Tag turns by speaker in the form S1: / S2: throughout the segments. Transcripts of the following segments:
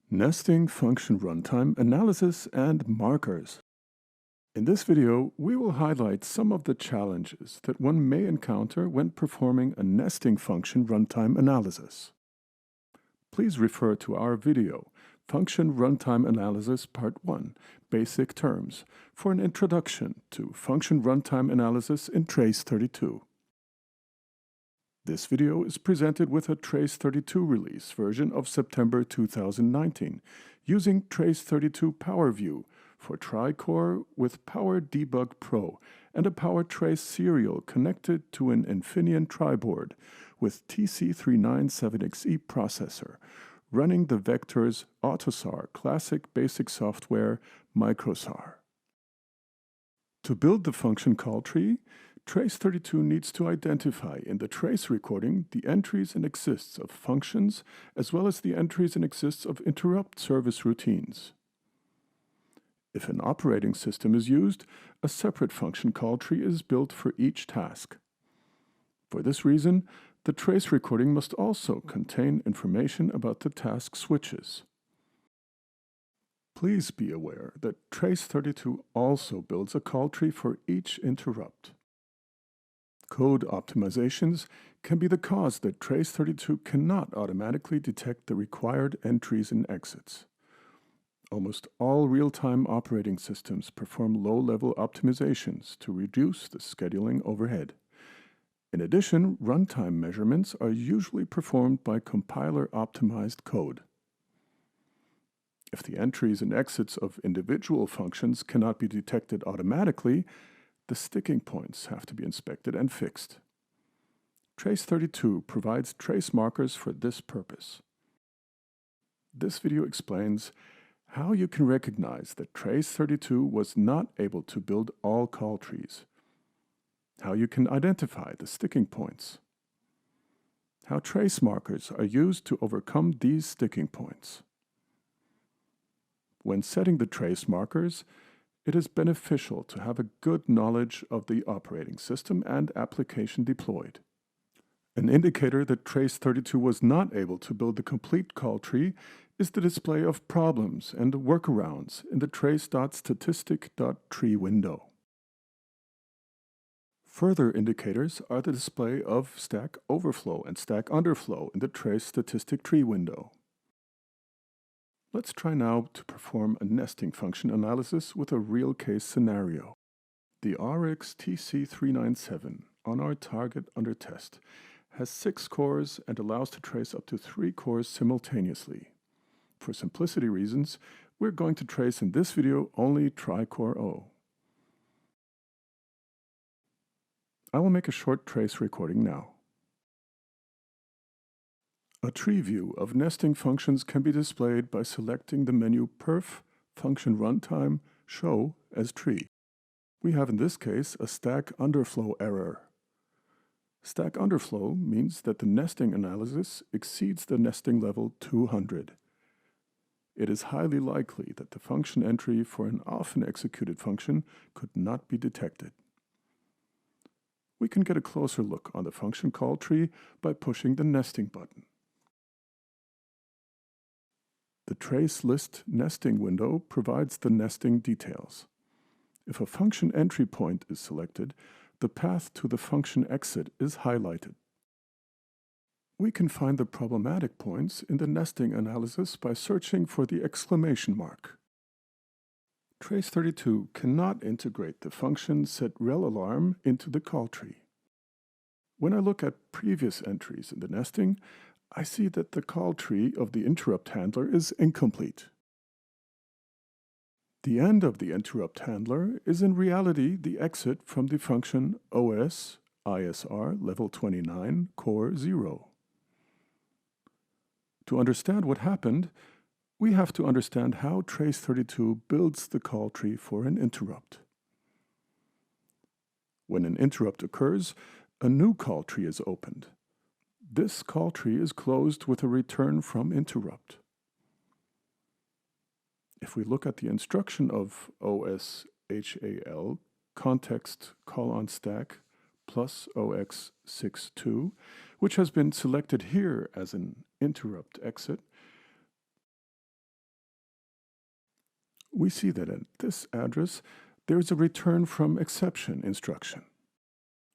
S1: Nesting function runtime analysis and markers. In this video, we will highlight some of the challenges that one may encounter when performing a nesting function runtime analysis. Please refer to our video, Function Runtime Analysis Part 1, Basic Terms, for an introduction to function runtime analysis in Trace32. This video is presented with a Trace32 release version of September 2019, using Trace32 PowerView for Tri-Core with Power Debug Pro and a PowerTrace serial connected to an Infineon Triboard with TC397XE processor, running the Vector's AUTOSAR Classic Basic Software MicroSAR. To build the function call tree, Trace32 needs to identify in the trace recording the entries and exists of functions as well as the entries and exists of interrupt service routines. If an operating system is used, a separate function call tree is built for each task. For this reason, the trace recording must also contain information about the task switches. Please be aware that Trace32 also builds a call tree for each interrupt. Code optimizations can be the cause that Trace32 cannot automatically detect the required entries and exits. Almost all real-time operating systems perform low-level optimizations to reduce the scheduling overhead. In addition, runtime measurements are usually performed by compiler-optimized code. If the entries and exits of individual functions cannot be detected automatically, the sticking points have to be inspected and fixed. Trace32 provides trace markers for this purpose. This video explains how you can recognize that Trace32 was not able to build all call trees, how you can identify the sticking points, how trace markers are used to overcome these sticking points. When setting the trace markers, it is beneficial to have a good knowledge of the operating system and application deployed. An indicator that Trace32 was not able to build the complete call tree is the display of problems and workarounds in the trace.statistic.tree window. Further indicators are the display of stack overflow and stack underflow in the trace statistic tree window. Let's try now to perform a nesting function analysis with a real case scenario. The RX TC397 on our target under test has 6 cores and allows to trace up to 3 cores simultaneously. For simplicity reasons, we're going to trace in this video only Tri-Core O. I will make a short trace recording now. A tree view of nesting functions can be displayed by selecting the menu Perf, Function Runtime, Show as Tree. We have in this case a stack underflow error. Stack underflow means that the nesting analysis exceeds the nesting level 200. It is highly likely that the function entry for an often executed function could not be detected. We can get a closer look on the function call tree by pushing the nesting button. The Trace List Nesting window provides the nesting details. If a function entry point is selected, the path to the function exit is highlighted. We can find the problematic points in the nesting analysis by searching for the exclamation mark. Trace32 cannot integrate the function setRelAlarm into the call tree. When I look at previous entries in the nesting, I see that the call tree of the interrupt handler is incomplete. The end of the interrupt handler is in reality the exit from the function OS ISR level 29 core 0. To understand what happened, we have to understand how Trace32 builds the call tree for an interrupt. When an interrupt occurs, a new call tree is opened. This call tree is closed with a return from interrupt. If we look at the instruction of OSHAL context stack plus OX62, which has been selected here as an interrupt exit, we see that at this address there is a return from exception instruction.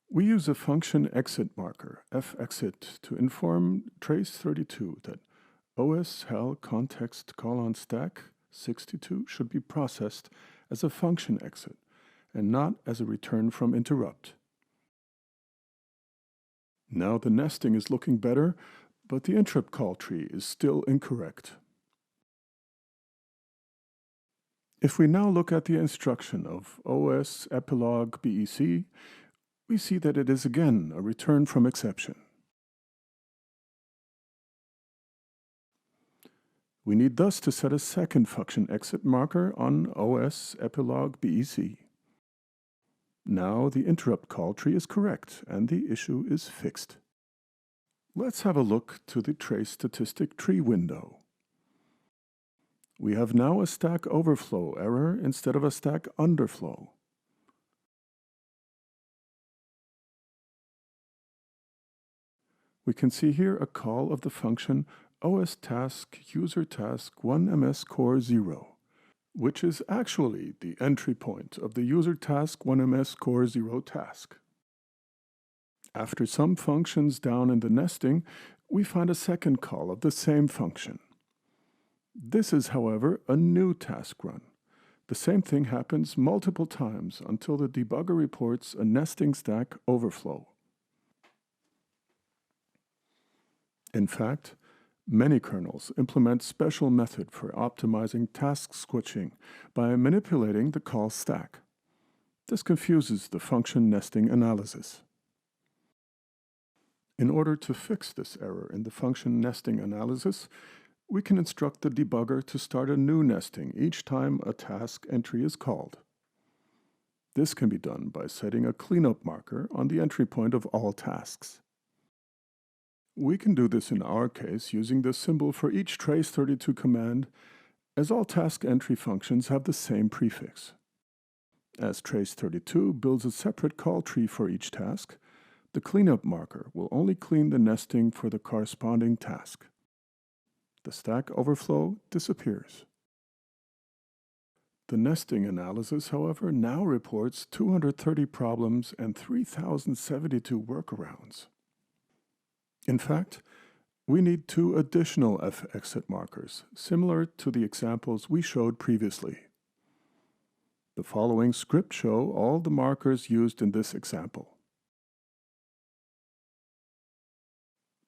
S1: We use a function exit marker, fexit, to inform trace32 that OS_hel context stack 62 should be processed as a function exit and not as a return from interrupt. Now the nesting is looking better, but the interrupt call tree is still incorrect. If we now look at the instruction of OS epilogue BEC, we see that it is again a return from exception. We need thus to set a second function exit marker on OS epilogue BEC. Now the interrupt call tree is correct and the issue is fixed. Let's have a look to the trace statistic tree window. We have now a stack overflow error instead of a stack underflow. We can see here a call of the function OSTask_user_task1MS_core0, which is actually the entry point of the user_task1MS_core0 task. After some functions down in the nesting, we find a second call of the same function. This is, however, a new task run. The same thing happens multiple times until the debugger reports a nesting stack overflow. In fact, many kernels implement special method for optimizing task switching by manipulating the call stack. This confuses the function nesting analysis. In order to fix this error in the function nesting analysis, we can instruct the debugger to start a new nesting each time a task entry is called. This can be done by setting a cleanup marker on the entry point of all tasks. We can do this in our case using the symbol for each trace32 command, as all task entry functions have the same prefix. As trace32 builds a separate call tree for each task, the cleanup marker will only clean the nesting for the corresponding task. The stack overflow disappears. The nesting analysis, however, now reports 230 problems and 3,072 workarounds. In fact, we need 2 additional fexit markers, similar to the examples we showed previously. The following script show all the markers used in this example.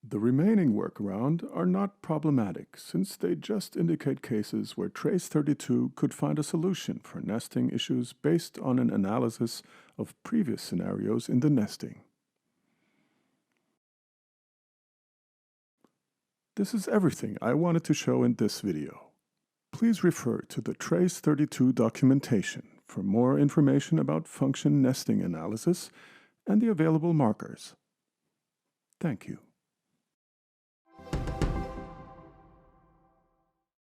S1: The remaining workaround are not problematic, since they just indicate cases where trace32 could find a solution for nesting issues based on an analysis of previous scenarios in the nesting. This is everything I wanted to show in this video. Please refer to the trace32 documentation for more information about function nesting analysis and the available markers. Thank you.